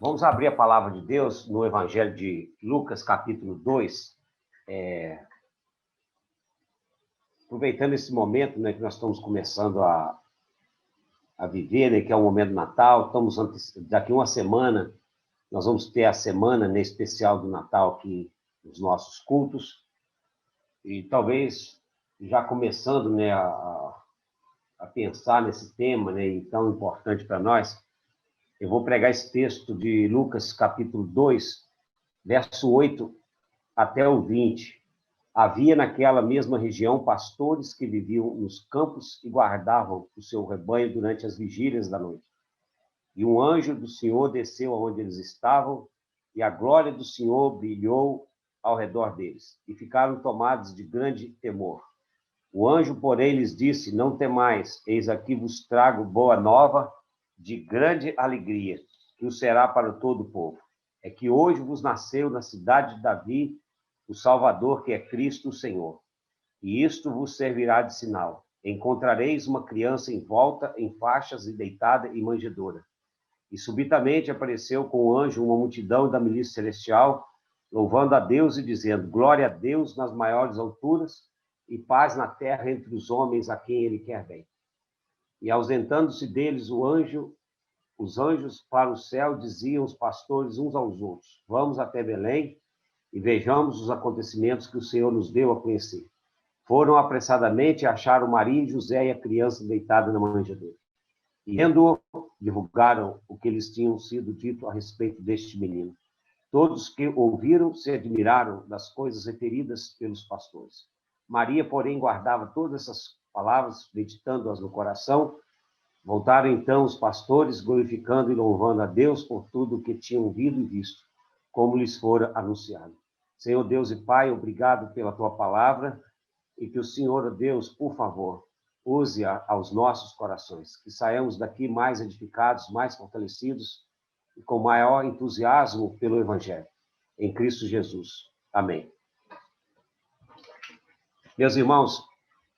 Vamos abrir a palavra de Deus no Evangelho de Lucas, capítulo 2. Aproveitando esse momento, né, que nós estamos começando a viver, né, que é o momento do Natal. Daqui uma semana, nós vamos ter a semana, né, especial do Natal aqui nos nossos cultos. E talvez já começando, né, a pensar nesse tema, né, tão importante para nós, eu vou pregar esse texto de Lucas, capítulo 2, verso 8 até o 20. Havia naquela mesma região pastores que viviam nos campos e guardavam o seu rebanho durante as vigílias da noite. E um anjo do Senhor desceu aonde eles estavam, e a glória do Senhor brilhou ao redor deles, e ficaram tomados de grande temor. O anjo, porém, lhes disse: não temais, eis aqui vos trago boa nova de grande alegria, que o será para todo o povo. É que hoje vos nasceu na cidade de Davi o Salvador, que é Cristo o Senhor. E isto vos servirá de sinal: encontrareis uma criança envolta em faixas e deitada em manjedoura. E subitamente apareceu com o anjo uma multidão da milícia celestial, louvando a Deus e dizendo: glória a Deus nas maiores alturas e paz na terra entre os homens a quem ele quer bem. E ausentando-se deles os anjos para o céu, diziam os pastores uns aos outros: vamos até Belém e vejamos os acontecimentos que o Senhor nos deu a conhecer. Foram apressadamente e acharam Maria e José e a criança deitada na manjedoura. E vendo-o, divulgaram o que lhes tinha sido dito a respeito deste menino. Todos que ouviram se admiraram das coisas referidas pelos pastores. Maria, porém, guardava todas essas palavras, meditando-as no coração. Voltaram então os pastores, glorificando e louvando a Deus por tudo o que tinham ouvido e visto, como lhes fora anunciado. Senhor Deus e Pai, obrigado pela tua palavra, e que o Senhor Deus, por favor, use-a aos nossos corações, que saiamos daqui mais edificados, mais fortalecidos e com maior entusiasmo pelo Evangelho. Em Cristo Jesus. Amém. Meus irmãos,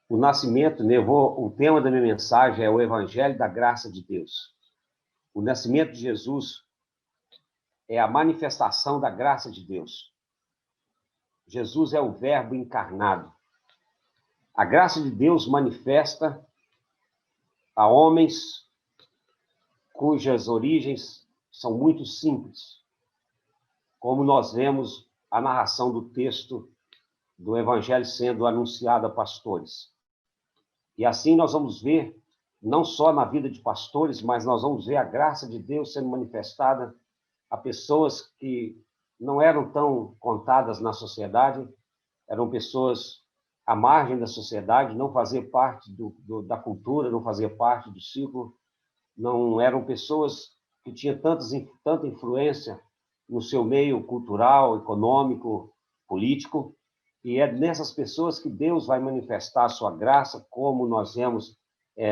o nascimento, né, o tema da minha mensagem é o Evangelho da Graça de Deus. O nascimento de Jesus é a manifestação da graça de Deus. Jesus é o Verbo encarnado. A graça de Deus manifesta a homens cujas origens são muito simples, como nós vemos a narração do texto do Evangelho sendo anunciado a pastores. E assim nós vamos ver, não só na vida de pastores, mas nós vamos ver a graça de Deus sendo manifestada a pessoas que não eram tão contadas na sociedade, eram pessoas à margem da sociedade, não faziam parte da cultura, não faziam parte do ciclo, não eram pessoas que tinham tanta influência no seu meio cultural, econômico, político, e é nessas pessoas que Deus vai manifestar a sua graça, como nós vemos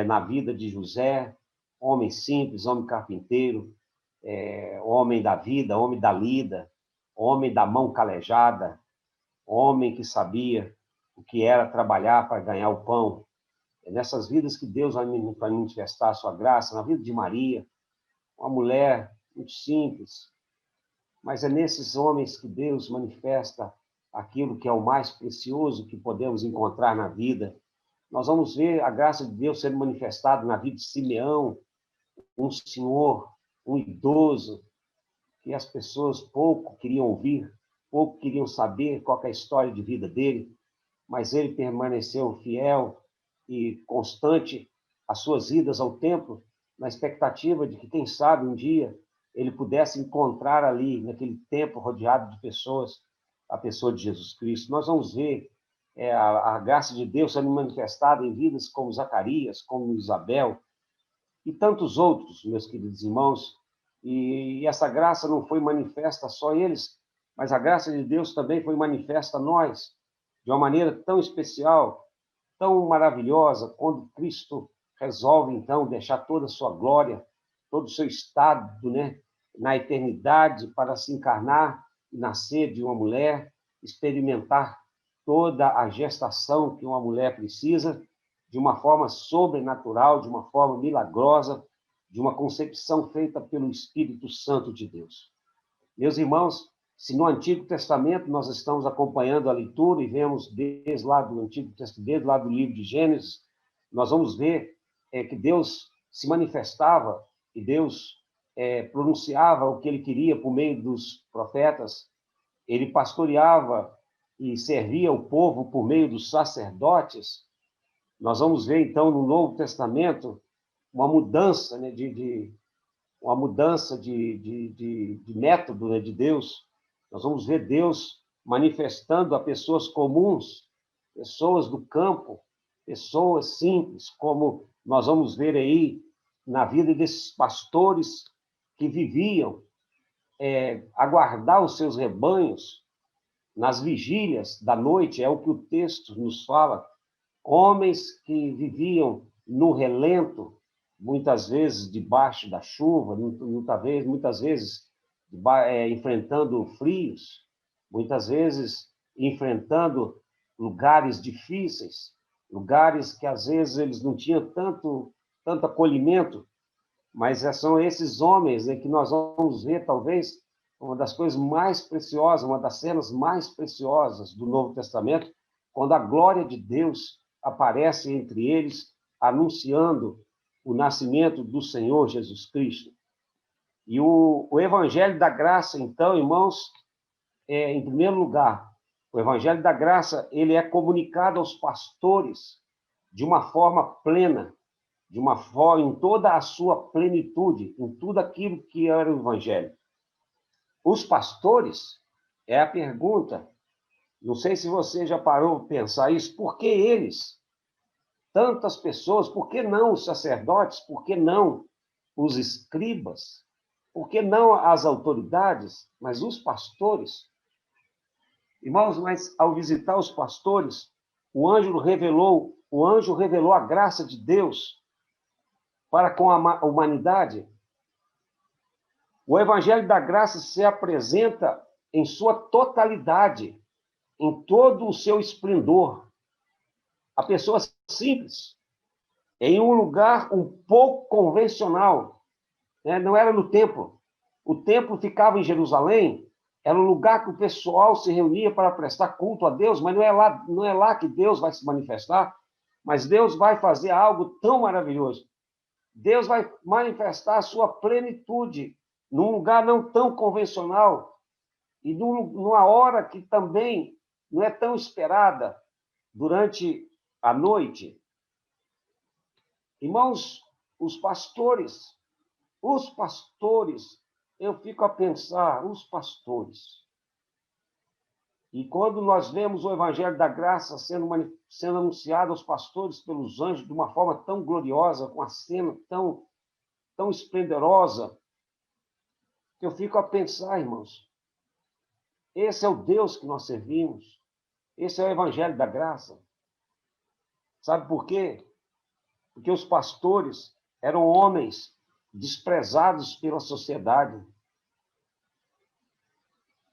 na vida de José, homem simples, homem carpinteiro, homem da vida, homem da lida, homem da mão calejada, homem que sabia o que era trabalhar para ganhar o pão. É nessas vidas que Deus vai manifestar a sua graça, na vida de Maria, uma mulher muito simples, mas é nesses homens que Deus manifesta aquilo que é o mais precioso que podemos encontrar na vida. Nós vamos ver a graça de Deus sendo manifestada na vida de Simeão, um senhor, um idoso, que as pessoas pouco queriam ouvir, pouco queriam saber qual é a história de vida dele, mas ele permaneceu fiel e constante às suas idas ao templo, na expectativa de que, quem sabe, um dia ele pudesse encontrar ali, naquele templo rodeado de pessoas, a pessoa de Jesus Cristo. Nós vamos ver a graça de Deus sendo manifestada em vidas como Zacarias, como Isabel e tantos outros, meus queridos irmãos. E essa graça não foi manifesta só a eles, mas a graça de Deus também foi manifesta a nós, de uma maneira tão especial, tão maravilhosa, quando Cristo resolve, então, deixar toda a sua glória, todo o seu estado, né, na eternidade, para se encarnar e nascer de uma mulher, experimentar toda a gestação que uma mulher precisa, de uma forma sobrenatural, de uma forma milagrosa, de uma concepção feita pelo Espírito Santo de Deus. Meus irmãos, se no Antigo Testamento nós estamos acompanhando a leitura e vemos desde lá do Antigo Testamento, desde lá do livro de Gênesis, nós vamos ver que Deus se manifestava e Deus pronunciava o que ele queria por meio dos profetas. Ele pastoreava e servia o povo por meio dos sacerdotes. Nós vamos ver, então, no Novo Testamento, uma mudança, né, uma mudança de método, né, de Deus. Nós vamos ver Deus manifestando a pessoas comuns, pessoas do campo, pessoas simples, como nós vamos ver aí na vida desses pastores que viviam a guardar os seus rebanhos nas vigílias da noite, é o que o texto nos fala. Homens que viviam no relento, muitas vezes debaixo da chuva, muitas vezes enfrentando frios, muitas vezes enfrentando lugares difíceis, lugares que às vezes eles não tinham tanto acolhimento, mas são esses homens, né, que nós vamos ver, talvez, uma das coisas mais preciosas, uma das cenas mais preciosas do Novo Testamento, quando a glória de Deus aparece entre eles, anunciando o nascimento do Senhor Jesus Cristo. E o Evangelho da Graça, então, irmãos, em primeiro lugar, o Evangelho da Graça, ele é comunicado aos pastores de uma forma plena, de uma forma, em toda a sua plenitude, em tudo aquilo que era o Evangelho. Os pastores, é a pergunta, não sei se você já parou para pensar isso, por que eles? Tantas pessoas, por que não os sacerdotes? Por que não os escribas? Por que não as autoridades? Mas os pastores? Irmãos, mas ao visitar os pastores, o anjo revelou a graça de Deus para com a humanidade. O Evangelho da Graça se apresenta em sua totalidade, em todo o seu esplendor, a pessoas simples, em um lugar um pouco convencional, né? Não era no templo. O templo ficava em Jerusalém, era um lugar que o pessoal se reunia para prestar culto a Deus, mas não é lá que Deus vai se manifestar, mas Deus vai fazer algo tão maravilhoso. Deus vai manifestar a sua plenitude num lugar não tão convencional e numa hora que também não é tão esperada, durante a noite. Irmãos, os pastores, eu fico a pensar, os pastores. E quando nós vemos o Evangelho da Graça sendo anunciado aos pastores pelos anjos de uma forma tão gloriosa, com a cena tão esplendorosa, eu fico a pensar, irmãos, esse é o Deus que nós servimos, esse é o Evangelho da Graça. Sabe por quê? Porque os pastores eram homens desprezados pela sociedade,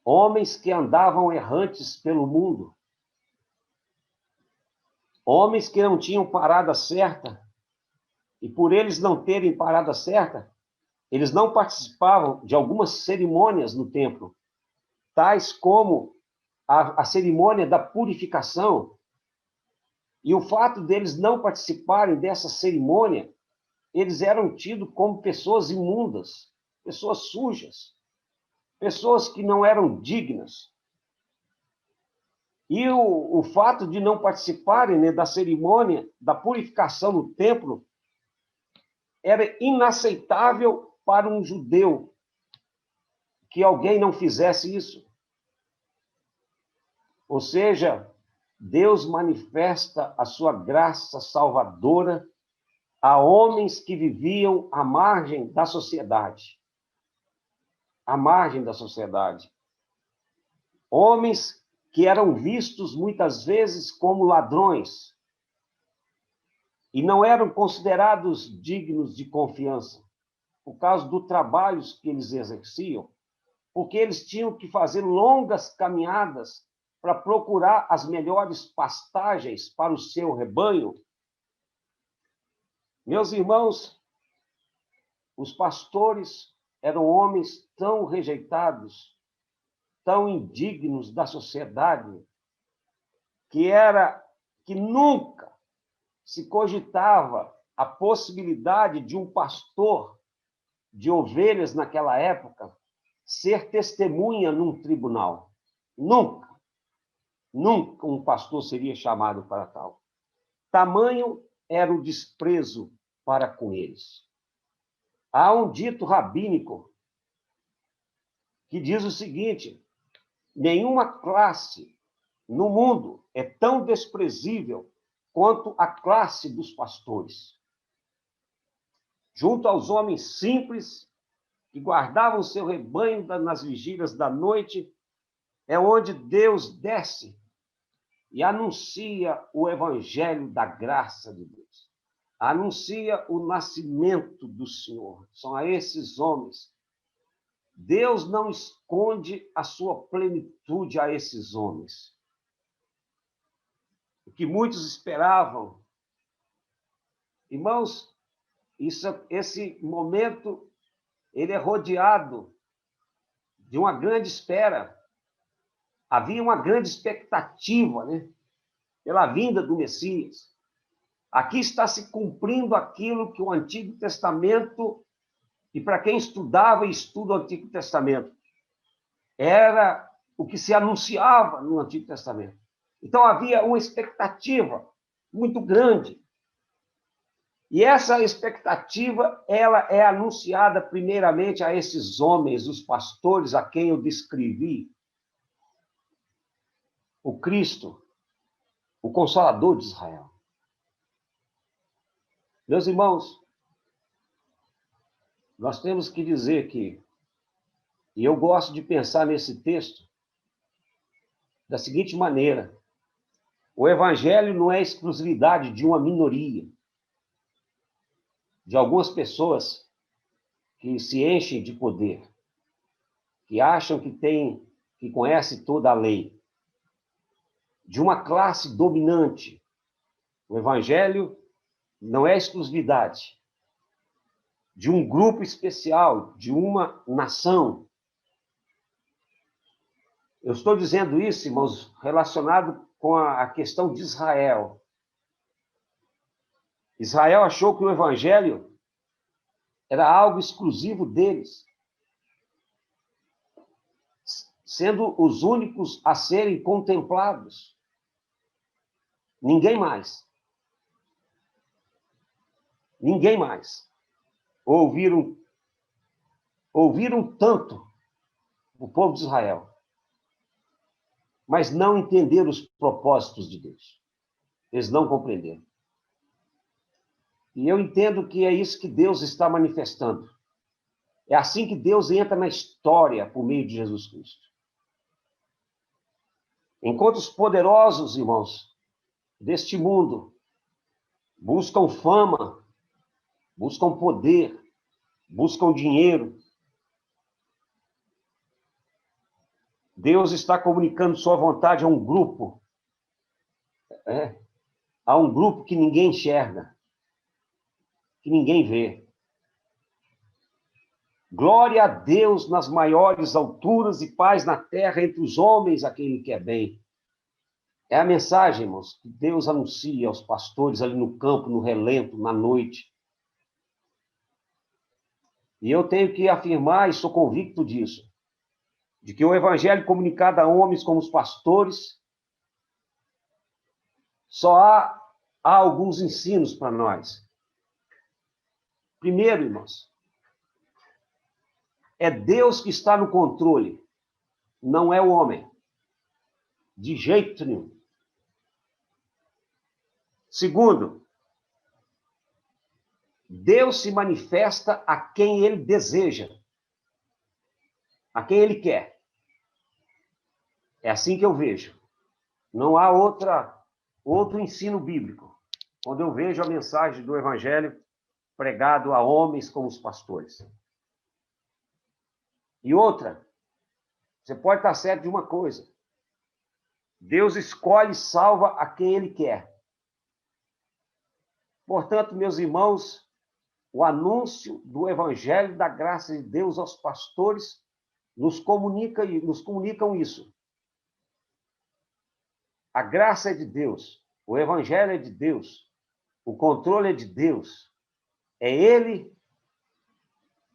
homens que andavam errantes pelo mundo, homens que não tinham parada certa, e por eles não terem parada certa, eles não participavam de algumas cerimônias no templo, tais como a cerimônia da purificação. E o fato deles não participarem dessa cerimônia, eles eram tidos como pessoas imundas, pessoas sujas, pessoas que não eram dignas. E o fato de não participarem, né, da cerimônia da purificação no templo era inaceitável para um judeu que alguém não fizesse isso. Ou seja, Deus manifesta a sua graça salvadora a homens que viviam à margem da sociedade. À margem da sociedade. Homens que eram vistos muitas vezes como ladrões e não eram considerados dignos de confiança por causa do trabalho que eles exerciam, porque eles tinham que fazer longas caminhadas para procurar as melhores pastagens para o seu rebanho. Meus irmãos, os pastores eram homens tão rejeitados, tão indignos da sociedade, que nunca se cogitava a possibilidade de um pastor de ovelhas naquela época ser testemunha num tribunal. Nunca, nunca um pastor seria chamado para tal. Tamanho era o desprezo para com eles. Há um dito rabínico que diz o seguinte: nenhuma classe no mundo é tão desprezível quanto a classe dos pastores. Junto aos homens simples que guardavam seu rebanho nas vigílias da noite, é onde Deus desce e anuncia o evangelho da graça de Deus. Anuncia o nascimento do Senhor. São a esses homens. Deus não esconde a sua plenitude a esses homens. O que muitos esperavam. Irmãos, esse momento, ele é rodeado de uma grande espera. Havia uma grande expectativa, né, pela vinda do Messias. Aqui está se cumprindo aquilo que o Antigo Testamento, e para quem estudava e estuda o Antigo Testamento, era o que se anunciava no Antigo Testamento. Então havia uma expectativa muito grande. E essa expectativa, ela é anunciada primeiramente a esses homens, os pastores a quem eu descrevi, o Cristo, o Consolador de Israel. Meus irmãos, nós temos que dizer que, e eu gosto de pensar nesse texto da seguinte maneira: o evangelho não é exclusividade de uma minoria, de algumas pessoas que se enchem de poder, que acham que conhecem toda a lei, de uma classe dominante. O evangelho não é exclusividade de um grupo especial, de uma nação. Eu estou dizendo isso, irmãos, relacionado com a questão de Israel. Israel achou que o evangelho era algo exclusivo deles, sendo os únicos a serem contemplados. Ninguém mais. Ninguém mais. Ouviram tanto o povo de Israel, mas não entenderam os propósitos de Deus. Eles não compreenderam. E eu entendo que é isso que Deus está manifestando. É assim que Deus entra na história por meio de Jesus Cristo. Enquanto os poderosos, irmãos, deste mundo buscam fama, buscam poder, buscam dinheiro, Deus está comunicando sua vontade a um grupo. A um grupo que ninguém enxerga, que ninguém vê. Glória a Deus nas maiores alturas e paz na terra entre os homens a quem Ele quer bem. É a mensagem, irmãos, que Deus anuncia aos pastores ali no campo, no relento, na noite. E eu tenho que afirmar, e sou convicto disso, de que o evangelho comunicado a homens como os pastores, só há alguns ensinos para nós. Primeiro, irmãos, é Deus que está no controle, não é o homem. De jeito nenhum. Segundo, Deus se manifesta a quem Ele deseja, a quem Ele quer. É assim que eu vejo. Não há outro ensino bíblico, quando eu vejo a mensagem do Evangelho pregado a homens como os pastores. E outra, você pode estar certo de uma coisa: Deus escolhe e salva a quem Ele quer. Portanto, meus irmãos, o anúncio do evangelho da graça de Deus aos pastores nos comunicam isso. A graça é de Deus, o evangelho é de Deus, o controle é de Deus. É Ele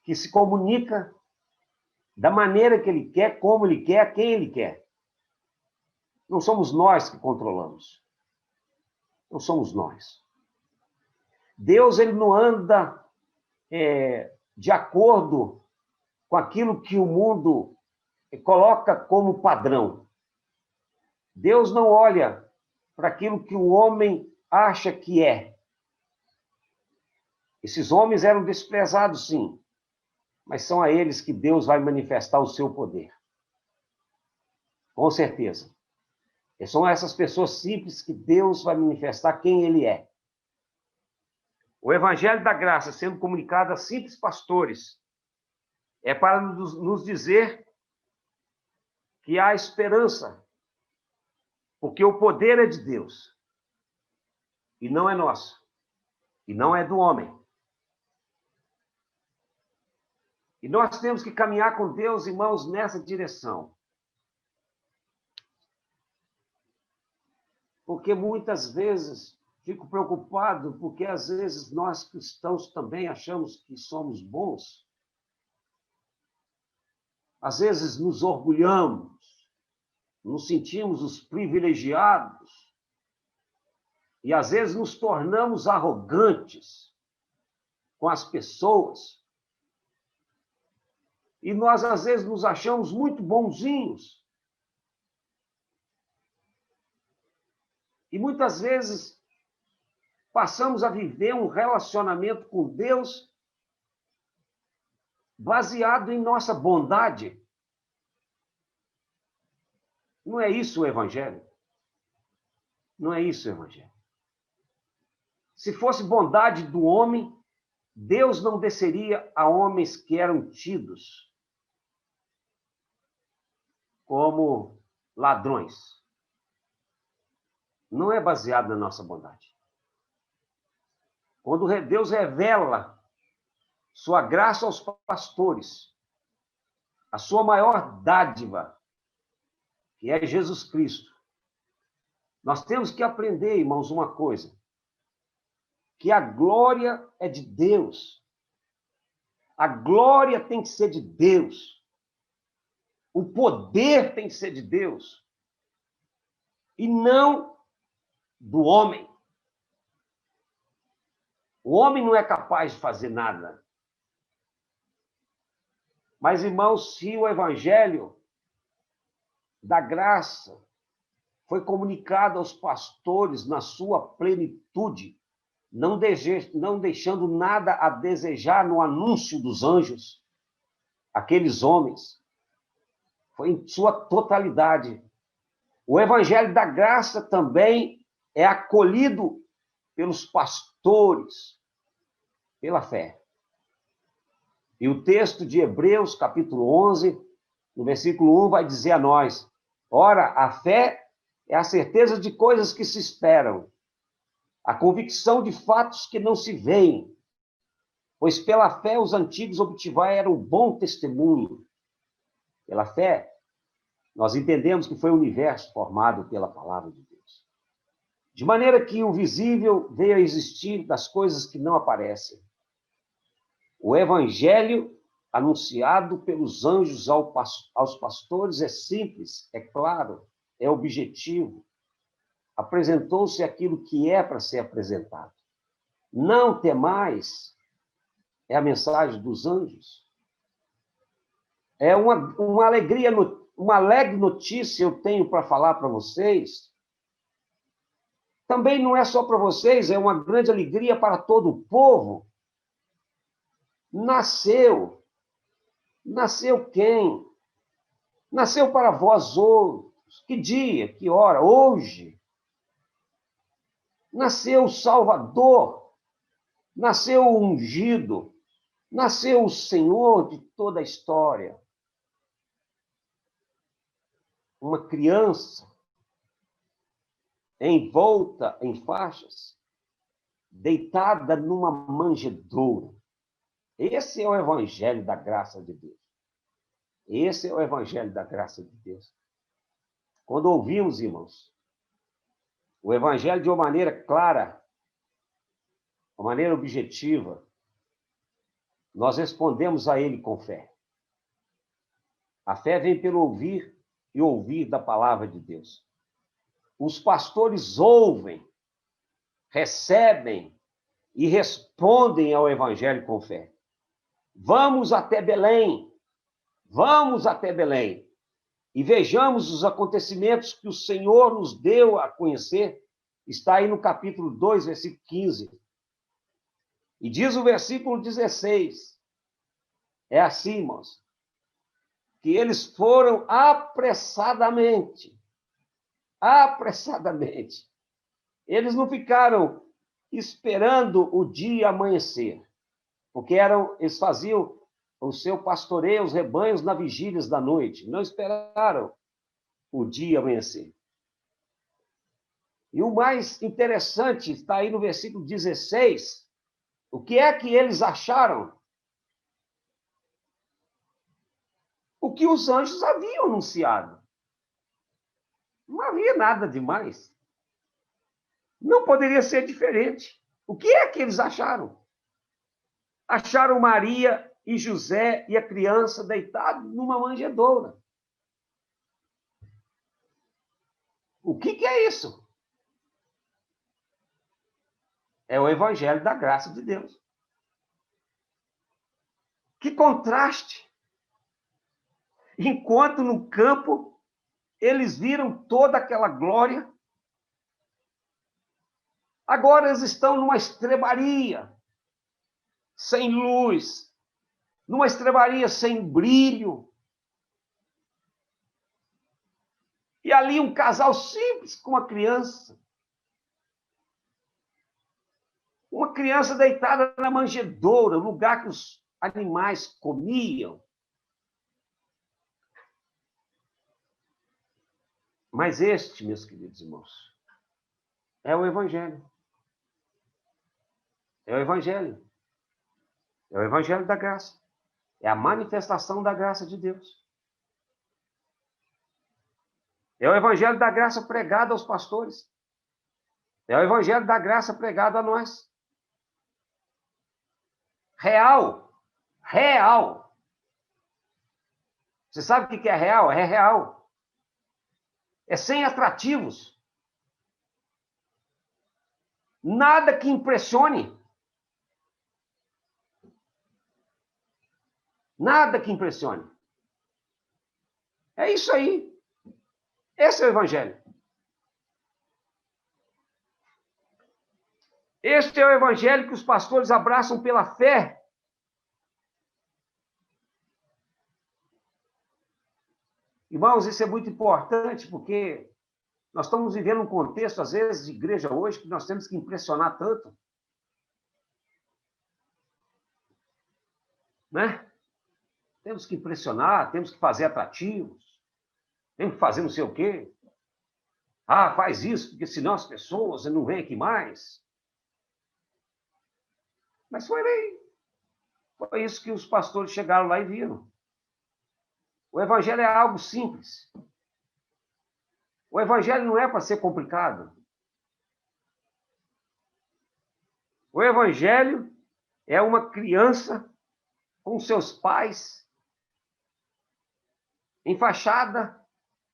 que se comunica da maneira que Ele quer, como Ele quer, a quem Ele quer. Não somos nós que controlamos. Não somos nós. Deus, Ele não anda de acordo com aquilo que o mundo coloca como padrão. Deus não olha para aquilo que o homem acha que é. Esses homens eram desprezados, sim, mas são a eles que Deus vai manifestar o seu poder. Com certeza. E são essas pessoas simples que Deus vai manifestar quem Ele é. O Evangelho da Graça sendo comunicado a simples pastores é para nos dizer que há esperança, porque o poder é de Deus e não é nosso, e não é do homem. E nós temos que caminhar com Deus, irmãos, nessa direção. Porque muitas vezes fico preocupado, porque às vezes nós cristãos também achamos que somos bons. Às vezes nos orgulhamos, nos sentimos os privilegiados, e às vezes nos tornamos arrogantes com as pessoas. E nós, às vezes, nos achamos muito bonzinhos. E muitas vezes passamos a viver um relacionamento com Deus baseado em nossa bondade. Não é isso o Evangelho. Não é isso o Evangelho. Se fosse bondade do homem, Deus não desceria a homens que eram tidos como ladrões. Não é baseado na nossa bondade. Quando Deus revela sua graça aos pastores, a sua maior dádiva, que é Jesus Cristo, nós temos que aprender, irmãos, uma coisa, que a glória é de Deus. A glória tem que ser de Deus. O poder tem que ser de Deus. E não do homem. O homem não é capaz de fazer nada. Mas, irmãos, se o evangelho da graça foi comunicado aos pastores na sua plenitude, não deixando nada a desejar no anúncio dos anjos, aqueles homens, foi em sua totalidade. O evangelho da graça também é acolhido pelos pastores, pela fé. E o texto de Hebreus, capítulo 11, no versículo 1, vai dizer a nós: ora, a fé é a certeza de coisas que se esperam, a convicção de fatos que não se veem, pois pela fé os antigos obtiveram um bom testemunho. Pela fé, nós entendemos que foi o universo formado pela palavra de Deus. De maneira que o visível veio a existir das coisas que não aparecem. O evangelho anunciado pelos anjos aos pastores é simples, é claro, é objetivo. Apresentou-se aquilo que é para ser apresentado. Não temais, é a mensagem dos anjos. É uma alegria, uma alegre notícia eu tenho para falar para vocês. Também não é só para vocês, é uma grande alegria para todo o povo. Nasceu quem? Nasceu para vós outros. Que dia, que hora? Hoje. Nasceu o Salvador, nasceu o ungido, nasceu o Senhor de toda a história. Uma criança envolta em faixas, deitada numa manjedoura. Esse é o evangelho da graça de Deus. Esse é o evangelho da graça de Deus. Quando ouvimos, irmãos, o evangelho de uma maneira clara, de uma maneira objetiva, nós respondemos a ele com fé. A fé vem pelo ouvir e ouvir da palavra de Deus. Os pastores ouvem, recebem e respondem ao evangelho com fé. Vamos até Belém, e vejamos os acontecimentos que o Senhor nos deu a conhecer. Está aí no capítulo 2, versículo 15. E diz o versículo 16, é assim, irmãos, que eles foram apressadamente. Eles não ficaram esperando o dia amanhecer, porque eles faziam o seu pastoreio, os rebanhos na vigílias da noite. Não esperaram o dia amanhecer. E o mais interessante está aí no versículo 16. O que é que eles acharam? O que os anjos haviam anunciado. Não havia nada demais. Não poderia ser diferente. O que é que eles acharam? Acharam Maria e José e a criança deitados numa manjedoura. O que é isso? É o evangelho da graça de Deus. Que contraste! Enquanto no campo eles viram toda aquela glória, agora eles estão numa estrebaria, sem luz, numa estrebaria sem brilho. E ali um casal simples com uma criança. Uma criança deitada na manjedoura, lugar que os animais comiam. Mas este, meus queridos irmãos, é o Evangelho. É o Evangelho. É o Evangelho da graça. É a manifestação da graça de Deus. É o Evangelho da graça pregado aos pastores. É o Evangelho da graça pregado a nós. Real. Real. Você sabe o que é real? É real. É sem atrativos. Nada que impressione. Nada que impressione. É isso aí. Esse é o Evangelho. Este é o Evangelho que os pastores abraçam pela fé. Irmãos, isso é muito importante, porque nós estamos vivendo um contexto, às vezes, de igreja hoje, que nós temos que impressionar tanto. Né? Temos que impressionar, temos que fazer atrativos, temos que fazer não sei o quê. Ah, faz isso, porque senão as pessoas não vêm aqui mais. Mas foi isso que os pastores chegaram lá e viram. O Evangelho é algo simples. O Evangelho não é para ser complicado. O Evangelho é uma criança com seus pais, enfaixada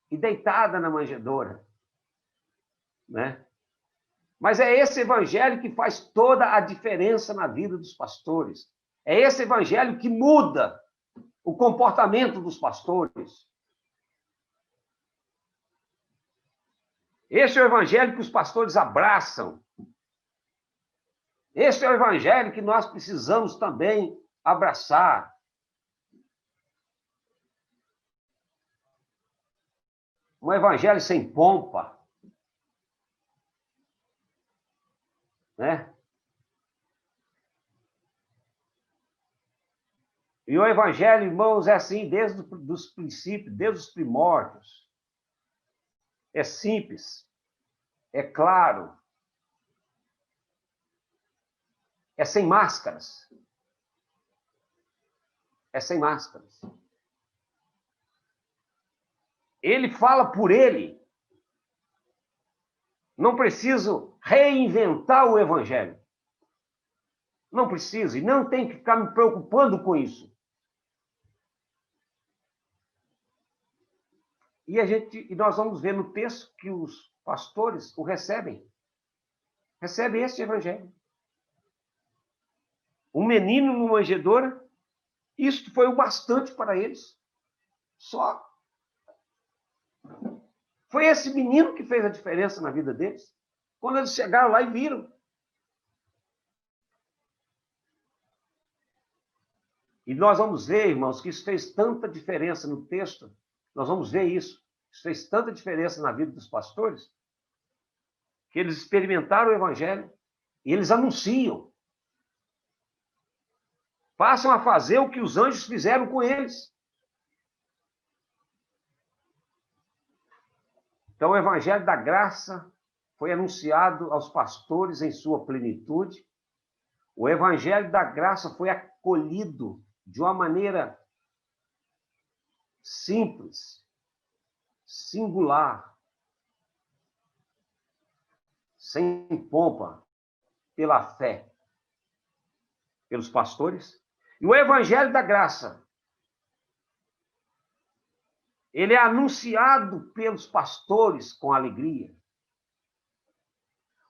e deitada na manjedoura. Né? Mas é esse Evangelho que faz toda a diferença na vida dos pastores. É esse Evangelho que muda o comportamento dos pastores. Esse é o Evangelho que os pastores abraçam. Esse é o Evangelho que nós precisamos também abraçar. Um Evangelho sem pompa. Né? E o Evangelho, irmãos, é assim desde os princípios, desde os primórdios. É simples, é claro, é sem máscaras. é sem máscaras. Ele fala por ele. Não preciso reinventar o evangelho. Não preciso, e não tenho que ficar me preocupando com isso. E nós vamos ver no texto que os pastores o recebem. Recebem este evangelho. Um menino numa manjedoura, isto foi o bastante para eles. Só. Foi esse menino que fez a diferença na vida deles. Quando eles chegaram lá e viram. E nós vamos ver, irmãos, que isso fez tanta diferença no texto. Nós vamos ver isso. Isso fez tanta diferença na vida dos pastores, que eles experimentaram o evangelho e eles anunciam. Passam a fazer o que os anjos fizeram com eles. Então, o evangelho da graça foi anunciado aos pastores em sua plenitude. O evangelho da graça foi acolhido de uma maneira simples, singular, sem pompa, pela fé, pelos pastores. E o evangelho da graça, ele é anunciado pelos pastores com alegria.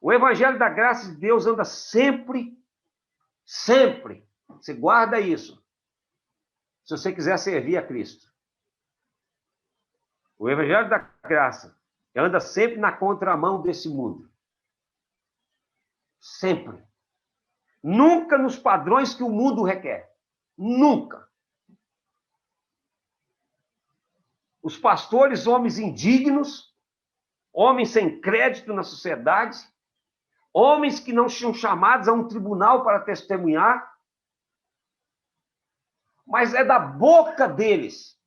O evangelho da graça de Deus anda sempre, você guarda isso, se você quiser servir a Cristo. O evangelho da graça anda sempre na contramão desse mundo. Sempre. Nunca nos padrões que o mundo requer. Nunca. Os pastores, homens indignos, homens sem crédito na sociedade, homens que não tinham chamados a um tribunal para testemunhar, mas é da boca deles,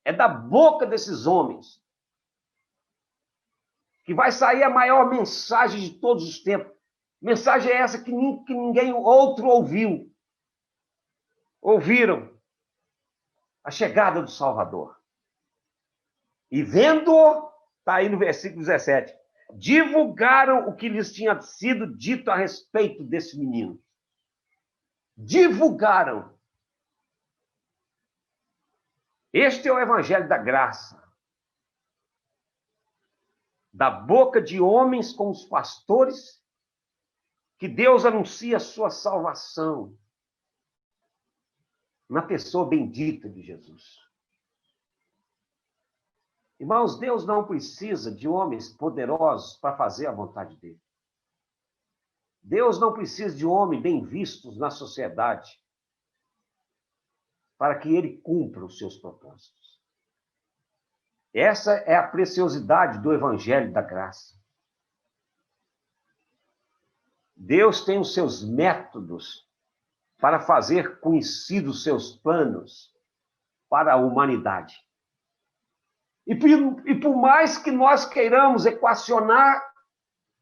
é da boca desses homens, que vai sair a maior mensagem de todos os tempos. Mensagem é essa que ninguém outro ouviu. Ouviram a chegada do Salvador. E vendo-o, está aí no versículo 17, divulgaram o que lhes tinha sido dito a respeito desse menino. Divulgaram. Este é o evangelho da graça. Da boca de homens como os pastores, que Deus anuncia a sua salvação na pessoa bendita de Jesus. Irmãos, Deus não precisa de homens poderosos para fazer a vontade dele. Deus não precisa de homens bem vistos na sociedade para que ele cumpra os seus propósitos. Essa é a preciosidade do evangelho da graça. Deus tem os seus métodos para fazer conhecidos os seus planos para a humanidade. E por mais que nós queiramos equacionar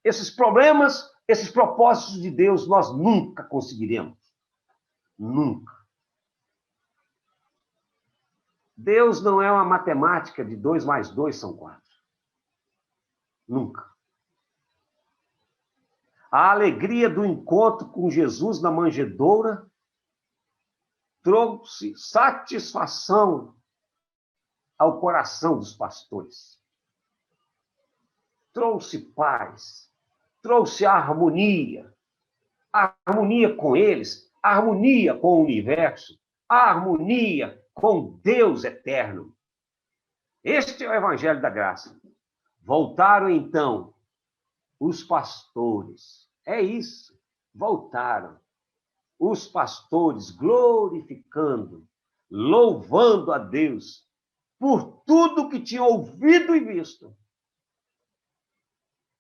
esses problemas, esses propósitos de Deus, nós nunca conseguiremos. Nunca. Deus não é uma matemática de 2 mais 2 são 4. Nunca. A alegria do encontro com Jesus na manjedoura trouxe satisfação ao coração dos pastores. Trouxe paz, trouxe harmonia com eles, harmonia com o universo, harmonia com Deus eterno. Este é o evangelho da graça. Voltaram então os pastores. É isso, voltaram. Os pastores glorificando, louvando a Deus por tudo que tinham ouvido e visto,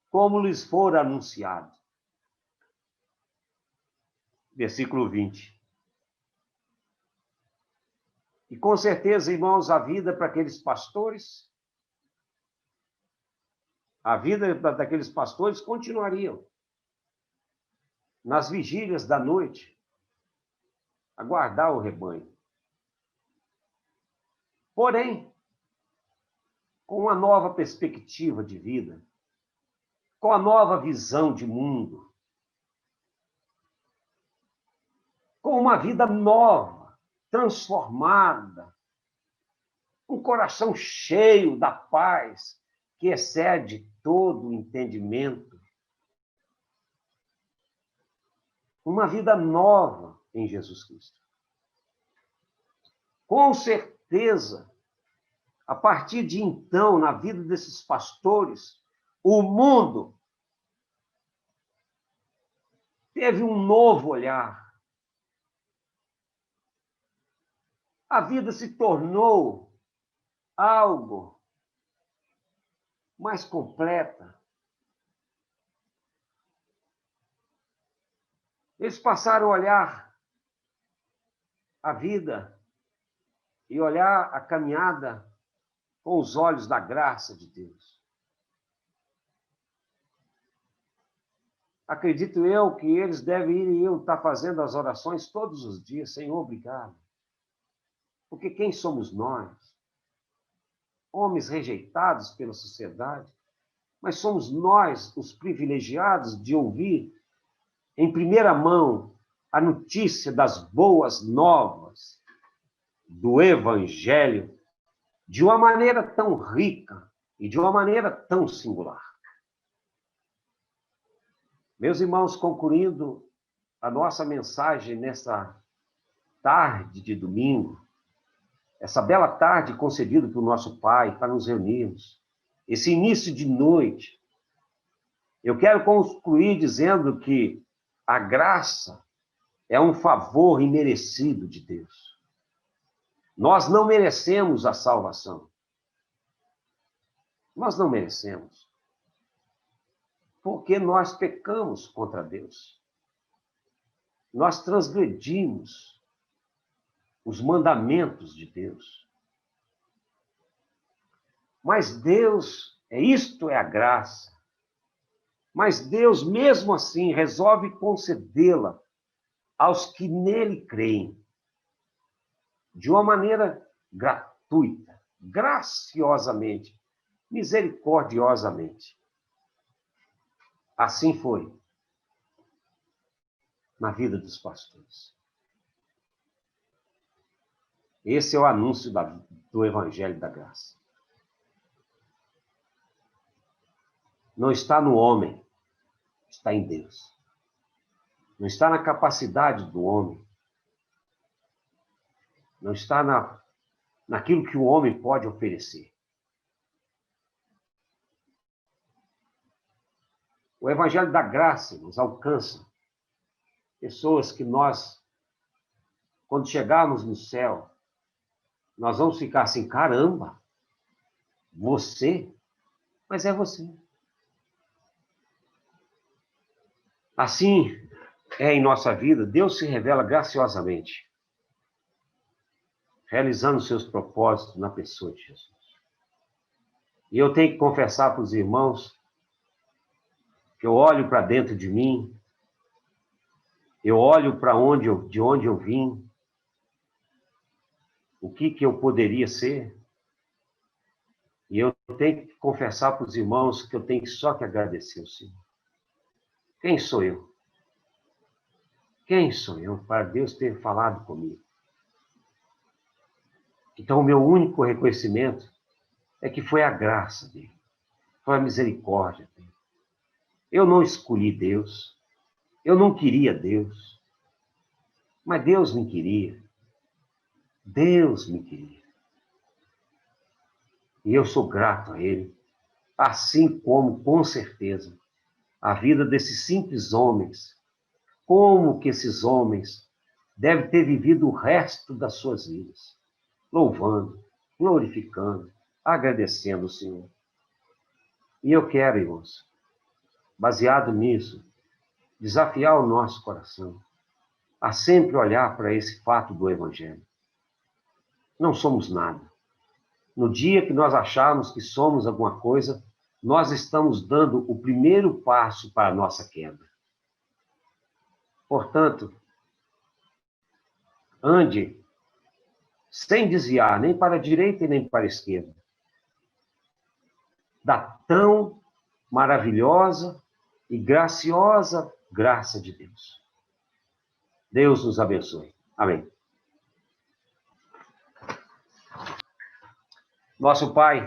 como lhes fora anunciado. Versículo 20. E com certeza, irmãos, a vida para aqueles pastores, a vida daqueles pastores continuariam nas vigílias da noite, a guardar o rebanho. Porém, com uma nova perspectiva de vida, com a nova visão de mundo, com uma vida nova, transformada, um coração cheio da paz que excede todo o entendimento, uma vida nova em Jesus Cristo. Com certeza, a partir de então, na vida desses pastores, o mundo teve um novo olhar. A vida se tornou algo mais completa. Eles passaram a olhar a vida e olhar a caminhada com os olhos da graça de Deus. Acredito eu que eles deveriam estar fazendo as orações todos os dias. Senhor, obrigado. Porque quem somos nós? Homens rejeitados pela sociedade, mas somos nós os privilegiados de ouvir em primeira mão a notícia das boas novas do Evangelho de uma maneira tão rica e de uma maneira tão singular. Meus irmãos, concluindo a nossa mensagem nessa tarde de domingo, essa bela tarde concedida pelo nosso Pai para nos reunirmos, esse início de noite, eu quero concluir dizendo que a graça é um favor imerecido de Deus. Nós não merecemos a salvação. Nós não merecemos. Porque nós pecamos contra Deus. Nós transgredimos os mandamentos de Deus. Mas Deus, isto é a graça. Mas Deus, mesmo assim, resolve concedê-la aos que nele creem, de uma maneira gratuita, graciosamente, misericordiosamente. Assim foi na vida dos pastores. Esse é o anúncio do Evangelho da Graça. Não está no homem, está em Deus. Não está na capacidade do homem. Não está naquilo que o homem pode oferecer. O Evangelho da Graça nos alcança pessoas que nós, quando chegarmos no céu, nós vamos ficar assim, caramba, você? Mas é você. Assim é em nossa vida, Deus se revela graciosamente, realizando seus propósitos na pessoa de Jesus. E eu tenho que confessar para os irmãos que eu olho para dentro de mim, eu olho para de onde eu vim, o que eu poderia ser, e eu tenho que confessar para os irmãos que eu tenho só que agradecer ao Senhor. Quem sou eu? Quem sou eu para Deus ter falado comigo? Então, o meu único reconhecimento é que foi a graça dele, foi a misericórdia dele. Eu não escolhi Deus, eu não queria Deus, mas Deus me queria. Deus me queria. E eu sou grato a Ele, assim como, com certeza, a vida desses simples homens, como que esses homens devem ter vivido o resto das suas vidas, louvando, glorificando, agradecendo o Senhor. E eu quero, irmãos, baseado nisso, desafiar o nosso coração a sempre olhar para esse fato do Evangelho. Não somos nada. No dia que nós acharmos que somos alguma coisa, nós estamos dando o primeiro passo para a nossa queda. Portanto, ande sem desviar nem para a direita e nem para a esquerda, da tão maravilhosa e graciosa graça de Deus. Deus nos abençoe. Amém. Nosso Pai,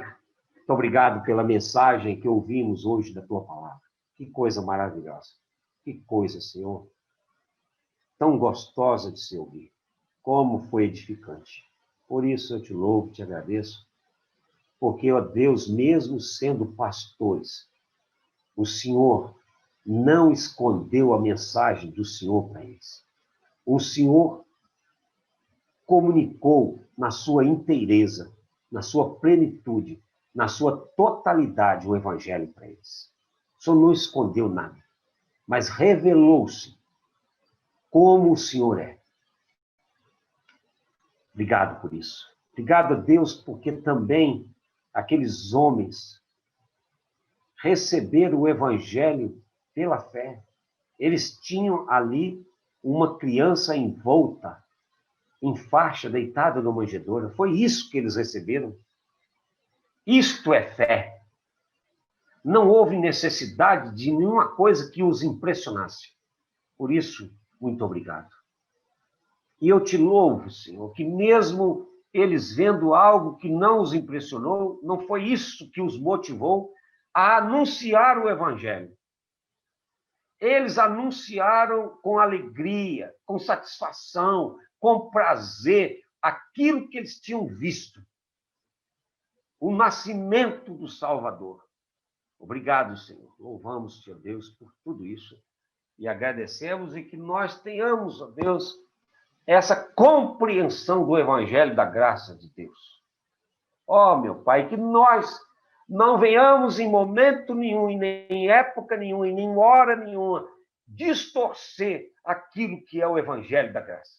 muito obrigado pela mensagem que ouvimos hoje da Tua palavra. Que coisa maravilhosa. Que coisa, Senhor. Tão gostosa de se ouvir. Como foi edificante. Por isso eu te louvo, te agradeço. Porque, ó Deus, mesmo sendo pastores, o Senhor não escondeu a mensagem do Senhor para eles. O Senhor comunicou na sua inteireza, na sua plenitude, na sua totalidade o Evangelho para eles. O Senhor não escondeu nada, mas revelou-se como o Senhor é. Obrigado por isso. Obrigado a Deus, porque também aqueles homens receberam o Evangelho pela fé. Eles tinham ali uma criança envolta, em faixa, deitada na manjedoura. Foi isso que eles receberam. Isto é fé. Não houve necessidade de nenhuma coisa que os impressionasse. Por isso, muito obrigado. E eu te louvo, Senhor, que mesmo eles vendo algo que não os impressionou, não foi isso que os motivou a anunciar o Evangelho. Eles anunciaram com alegria, com satisfação, com prazer, aquilo que eles tinham visto. O nascimento do Salvador. Obrigado, Senhor. Louvamos-te, ó Deus, por tudo isso. E agradecemos e que nós tenhamos, ó Deus, essa compreensão do Evangelho da graça de Deus. Ó, meu Pai, que nós não venhamos em momento nenhum, nem em época nenhuma, e nem em hora nenhuma, distorcer aquilo que é o Evangelho da graça.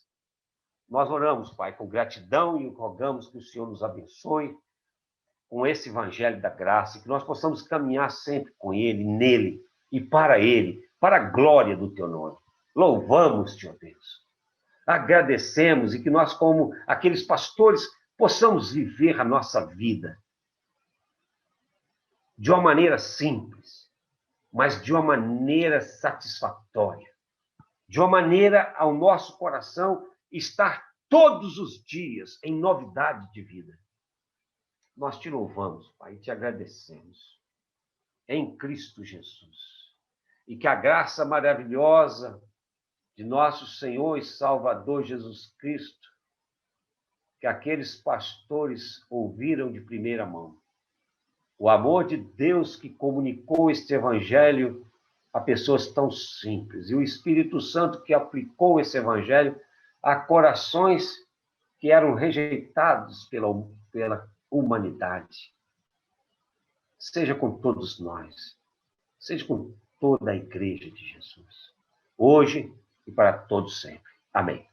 Nós oramos, Pai, com gratidão e rogamos que o Senhor nos abençoe com esse Evangelho da graça, e que nós possamos caminhar sempre com Ele, nele e para a glória do Teu nome. Louvamos-te, ó Deus. Agradecemos e que nós, como aqueles pastores, possamos viver a nossa vida de uma maneira simples, mas de uma maneira satisfatória, de uma maneira ao nosso coração estar todos os dias em novidade de vida. Nós te louvamos, Pai, e te agradecemos em Cristo Jesus. E que a graça maravilhosa de nosso Senhor e Salvador Jesus Cristo, que aqueles pastores ouviram de primeira mão, o amor de Deus que comunicou este Evangelho a pessoas tão simples, e o Espírito Santo que aplicou esse Evangelho a corações que eram rejeitados pela humanidade. Seja com todos nós, seja com toda a Igreja de Jesus, hoje e para todos sempre. Amém.